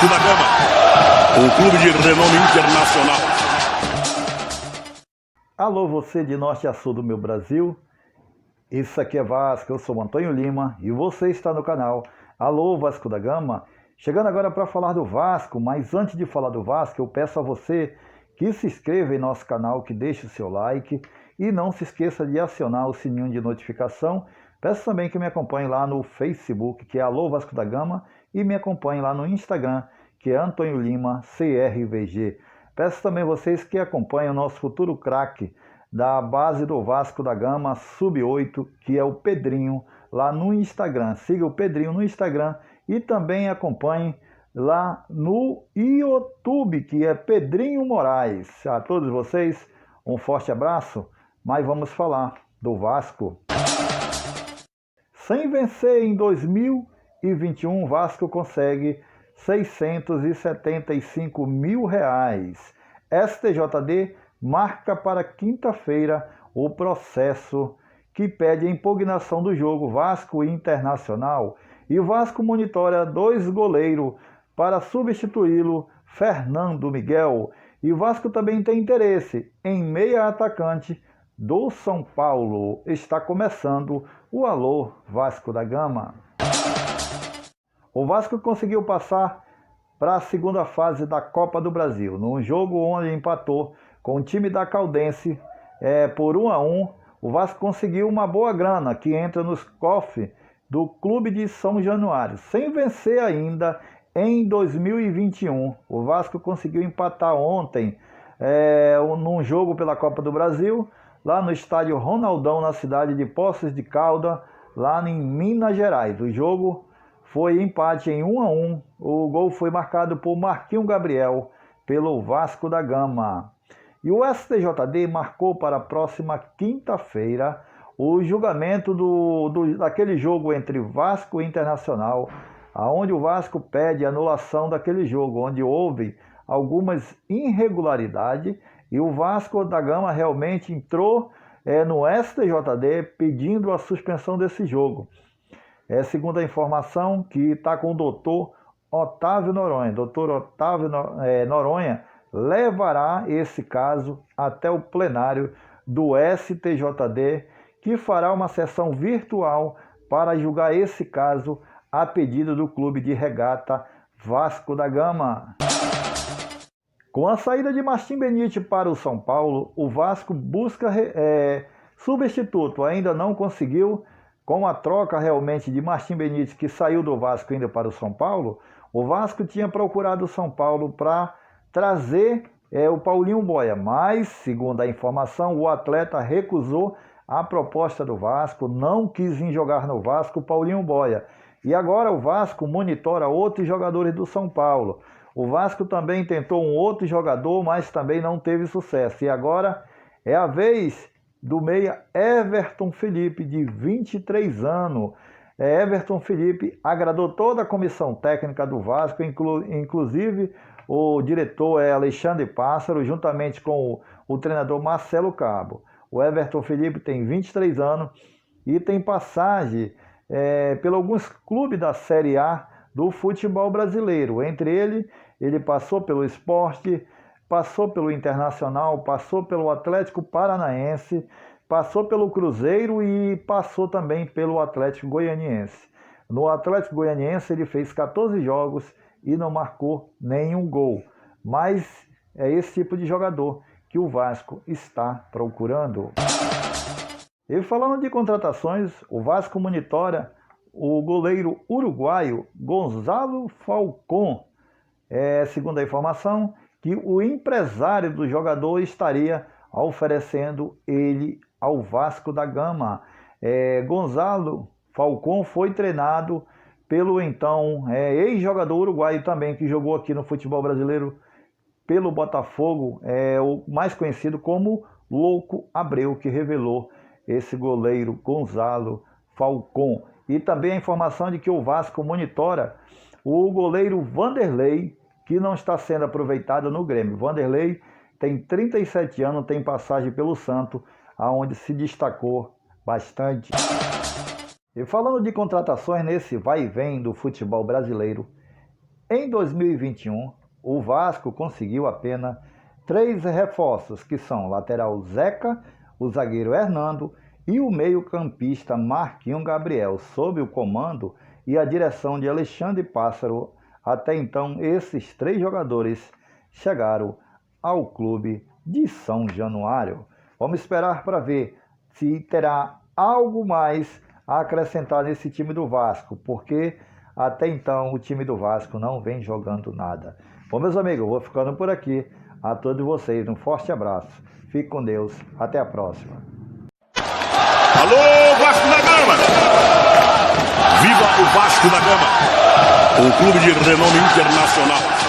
Vasco da Gama, um clube de renome internacional. Alô, você de norte a sul do meu Brasil. Isso aqui é Vasco, eu sou Antônio Lima e você está no canal Alô Vasco da Gama. Chegando agora para falar do Vasco, mas antes de falar do Vasco, eu peço a você que se inscreva em nosso canal, que deixe o seu like e não se esqueça de acionar o sininho de notificação. Peço também que me acompanhe lá no Facebook, que é Alô Vasco da Gama, e me acompanhe lá no Instagram, que é Antônio Lima CRVG. Peço também a vocês que acompanhem o nosso futuro craque da base do Vasco da Gama, Sub-8, que é o Pedrinho, lá no Instagram. Siga o Pedrinho no Instagram e também acompanhe lá no YouTube, que é Pedrinho Moraes. A todos vocês, um forte abraço, mas vamos falar do Vasco. Sem vencer em 2021, o Vasco consegue R$675 mil. STJD marca para quinta-feira o processo que pede a impugnação do jogo Vasco Internacional, e o Vasco monitora 2 goleiros para substituí-lo, Fernando Miguel. E o Vasco também tem interesse em meia atacante do São Paulo. Está começando o Alô Vasco da Gama. O Vasco conseguiu passar para a segunda fase da Copa do Brasil, num jogo onde empatou com o time da Caldense por 1-1. O Vasco conseguiu uma boa grana que entra nos cofres do Clube de São Januário, sem vencer ainda em 2021. O Vasco conseguiu empatar ontem num jogo pela Copa do Brasil, lá no estádio Ronaldão, na cidade de Poços de Caldas, lá em Minas Gerais. O jogo foi empate em 1-1. O gol foi marcado por Marquinhos Gabriel, pelo Vasco da Gama. E o STJD marcou para a próxima quinta-feira o julgamento daquele jogo entre Vasco e Internacional, onde o Vasco pede anulação daquele jogo, onde houve algumas irregularidades, e o Vasco da Gama realmente entrou no STJD pedindo a suspensão desse jogo. Segundo a informação que está com o doutor Otávio Noronha. Doutor Otávio Noronha levará esse caso até o plenário do STJD, que fará uma sessão virtual para julgar esse caso a pedido do Clube de Regata Vasco da Gama. Com a saída de Martim Benite para o São Paulo, o Vasco busca substituto. Ainda não conseguiu, com a troca realmente de Martim Benite, que saiu do Vasco indo para o São Paulo. O Vasco tinha procurado o São Paulo para trazer o Paulinho Boia, mas, segundo a informação, o atleta recusou a proposta do Vasco, não quis vir jogar no Vasco o Paulinho Boia. E agora o Vasco monitora outros jogadores do São Paulo. O Vasco também tentou um outro jogador, mas também não teve sucesso. E agora é a vez do meia Everton Felipe, de 23 anos. Everton Felipe agradou toda a comissão técnica do Vasco, inclusive o diretor Alexandre Pássaro, juntamente com o treinador Marcelo Cabo. O Everton Felipe tem 23 anos e tem passagem por alguns clubes da Série A do futebol brasileiro. Entre ele passou pelo Sport, passou pelo Internacional, passou pelo Atlético Paranaense, passou pelo Cruzeiro e passou também pelo Atlético Goianiense. No Atlético Goianiense ele fez 14 jogos e não marcou nenhum gol. Mas é esse tipo de jogador que o Vasco está procurando. E falando de contratações, o Vasco monitora o goleiro uruguaio Gonzalo Falcón. Segundo a informação, que o empresário do jogador estaria oferecendo ele ao Vasco da Gama. Gonzalo Falcón foi treinado pelo então ex-jogador uruguaio também, que jogou aqui no futebol brasileiro pelo Botafogo, o mais conhecido como Louco Abreu, que revelou esse goleiro Gonzalo Falcón. E também a informação de que o Vasco monitora o goleiro Vanderlei, que não está sendo aproveitado no Grêmio. Vanderlei tem 37 anos, tem passagem pelo Santos, aonde se destacou bastante. E falando de contratações nesse vai e vem do futebol brasileiro, Em 2021, o Vasco conseguiu apenas 3 reforços, que são o lateral Zeca, o zagueiro Hernando e o meio-campista Marquinhos Gabriel, sob o comando e a direção de Alexandre Pássaro. Até então, esses 3 jogadores chegaram ao clube de São Januário. Vamos esperar para ver se terá algo mais a acrescentar nesse time do Vasco, porque até então o time do Vasco não vem jogando nada. Bom, meus amigos, eu vou ficando por aqui. A todos vocês, um forte abraço. Fique com Deus. Até a próxima. Alô, Vasco da Gama! Viva o Vasco da Gama! O clube de renome internacional.